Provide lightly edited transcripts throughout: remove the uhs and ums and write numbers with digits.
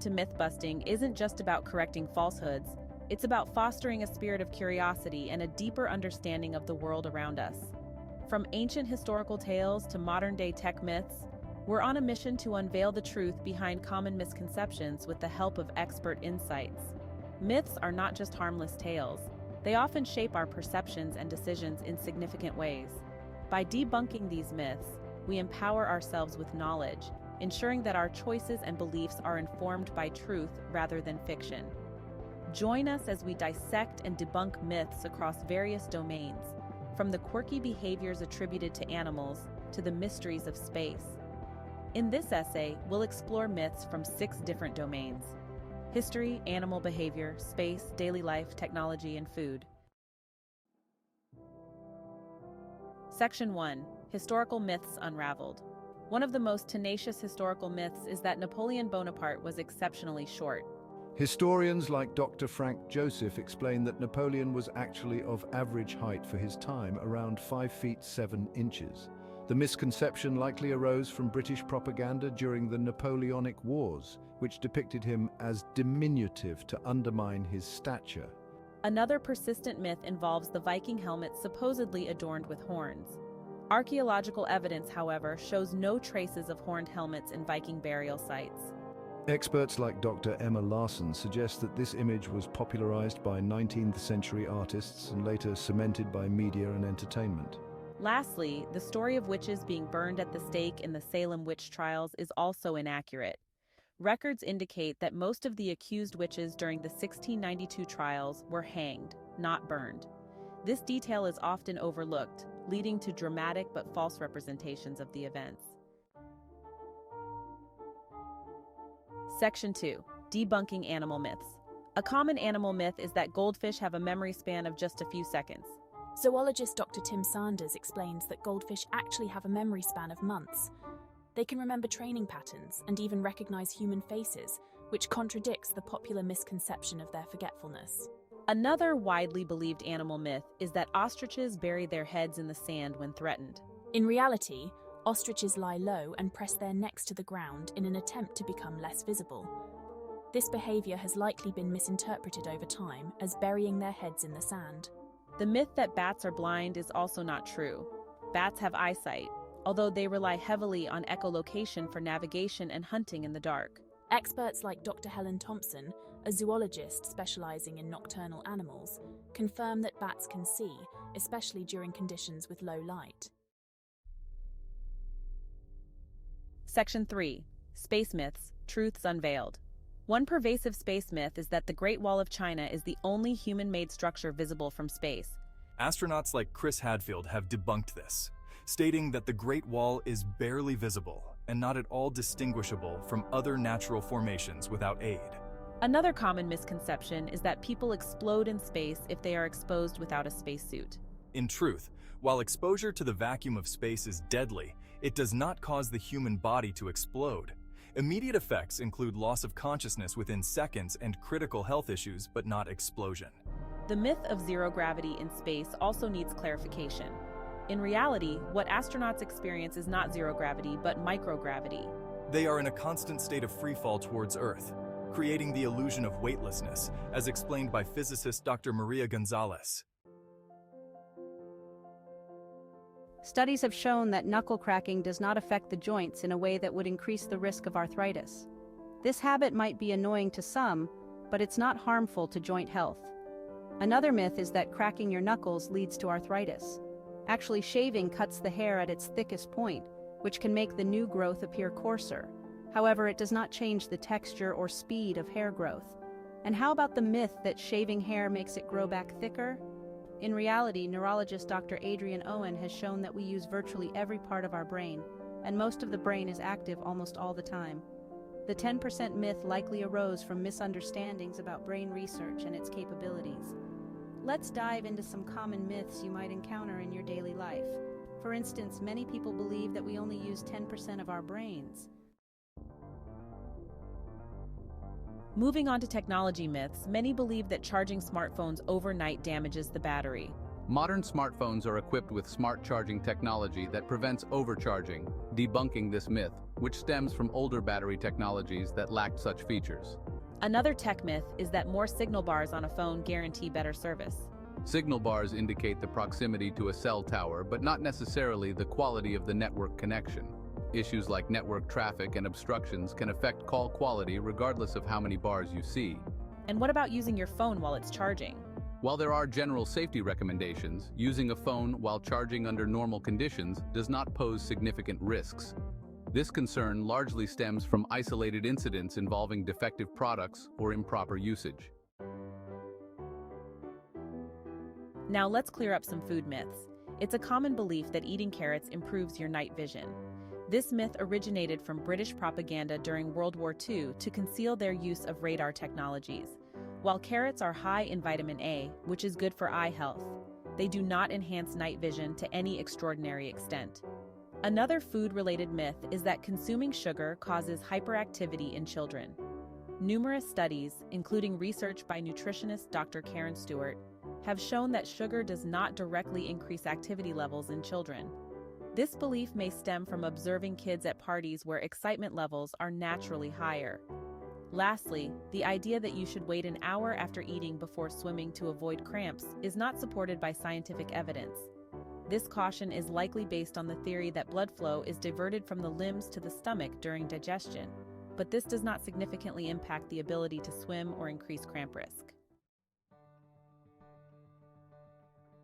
To myth-busting isn't just about correcting falsehoods, it's about fostering a spirit of curiosity and a deeper understanding of the world around us. From ancient historical tales to modern-day tech myths, we're on a mission to unveil the truth behind common misconceptions with the help of expert insights. Myths are not just harmless tales. They often shape our perceptions and decisions in significant ways. By debunking these myths, we empower ourselves with knowledge, ensuring that our choices and beliefs are informed by truth rather than fiction. Join us as we dissect and debunk myths across various domains, from the quirky behaviors attributed to animals to the mysteries of space. In this essay, we'll explore myths from 6 different domains: history, animal behavior, space, daily life, technology, and food. Section 1. Historical Myths Unraveled. One of the most tenacious historical myths is that Napoleon Bonaparte was exceptionally short. Historians like Dr. Frank Joseph explain that Napoleon was actually of average height for his time, around 5 feet 7 inches. The misconception likely arose from British propaganda during the Napoleonic Wars, which depicted him as diminutive to undermine his stature. Another persistent myth involves the Viking helmet supposedly adorned with horns. Archaeological evidence, however, shows no traces of horned helmets in Viking burial sites. Experts like Dr. Emma Larson suggest that this image was popularized by 19th century artists and later cemented by media and entertainment. Lastly, the story of witches being burned at the stake in the Salem witch trials is also inaccurate. Records indicate that most of the accused witches during the 1692 trials were hanged, not burned. This detail is often overlooked, leading to dramatic but false representations of the events. Section 2. Debunking animal myths. A common animal myth is that goldfish have a memory span of just a few seconds. Zoologist Dr. Tim Sanders explains that goldfish actually have a memory span of months. They can remember training patterns and even recognize human faces, which contradicts the popular misconception of their forgetfulness. Another widely believed animal myth is that ostriches bury their heads in the sand when threatened. In reality, ostriches lie low and press their necks to the ground in an attempt to become less visible. This behavior has likely been misinterpreted over time as burying their heads in the sand. The myth that bats are blind is also not true. Bats have eyesight, although they rely heavily on echolocation for navigation and hunting in the dark. Experts like Dr. Helen Thompson, a zoologist specializing in nocturnal animals, confirm that bats can see, especially during conditions with low light. Section 3. Space Myths, Truths Unveiled. One pervasive space myth is that the Great Wall of China is the only human-made structure visible from space. Astronauts like Chris Hadfield have debunked this, stating that the Great Wall is barely visible and not at all distinguishable from other natural formations without aid. Another common misconception is that people explode in space if they are exposed without a spacesuit. In truth, while exposure to the vacuum of space is deadly, it does not cause the human body to explode. Immediate effects include loss of consciousness within seconds and critical health issues, but not explosion. The myth of zero gravity in space also needs clarification. In reality, what astronauts experience is not zero gravity, but microgravity. They are in a constant state of freefall towards Earth, creating the illusion of weightlessness, as explained by physicist Dr. Maria Gonzalez. Studies have shown that knuckle cracking does not affect the joints in a way that would increase the risk of arthritis. This habit might be annoying to some, but it's not harmful to joint health. Another myth is that cracking your knuckles leads to arthritis. Actually, shaving cuts the hair at its thickest point, which can make the new growth appear coarser. However, it does not change the texture or speed of hair growth. And how about the myth that shaving hair makes it grow back thicker? In reality, neurologist Dr. Adrian Owen has shown that we use virtually every part of our brain, and most of the brain is active almost all the time. The 10% myth likely arose from misunderstandings about brain research and its capabilities. Let's dive into some common myths you might encounter in your daily life. For instance, many people believe that we only use 10% of our brains. Moving on to technology myths, many believe that charging smartphones overnight damages the battery. Modern smartphones are equipped with smart charging technology that prevents overcharging. Debunking this myth, which stems from older battery technologies that lacked such features. Another tech myth is that more signal bars on a phone guarantee better service. Signal bars indicate the proximity to a cell tower, but not necessarily the quality of the network connection. Issues like network traffic and obstructions can affect call quality regardless of how many bars you see. And what about using your phone while it's charging? While there are general safety recommendations, using a phone while charging under normal conditions does not pose significant risks. This concern largely stems from isolated incidents involving defective products or improper usage. Now let's clear up some food myths. It's a common belief that eating carrots improves your night vision. This myth originated from British propaganda during World War II to conceal their use of radar technologies. While carrots are high in vitamin A, which is good for eye health, they do not enhance night vision to any extraordinary extent. Another food-related myth is that consuming sugar causes hyperactivity in children. Numerous studies, including research by nutritionist Dr. Karen Stewart, have shown that sugar does not directly increase activity levels in children. This belief may stem from observing kids at parties where excitement levels are naturally higher. Lastly, the idea that you should wait an hour after eating before swimming to avoid cramps is not supported by scientific evidence. This caution is likely based on the theory that blood flow is diverted from the limbs to the stomach during digestion, but this does not significantly impact the ability to swim or increase cramp risk.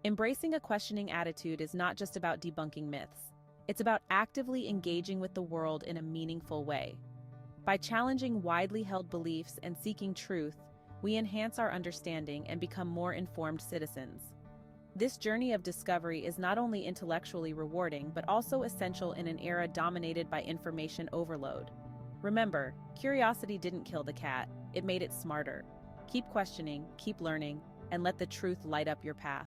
Embracing a questioning attitude is not just about debunking myths. It's about actively engaging with the world in a meaningful way. By challenging widely held beliefs and seeking truth, we enhance our understanding and become more informed citizens. This journey of discovery is not only intellectually rewarding, but also essential in an era dominated by information overload. Remember, curiosity didn't kill the cat, it made it smarter. Keep questioning, keep learning, and let the truth light up your path.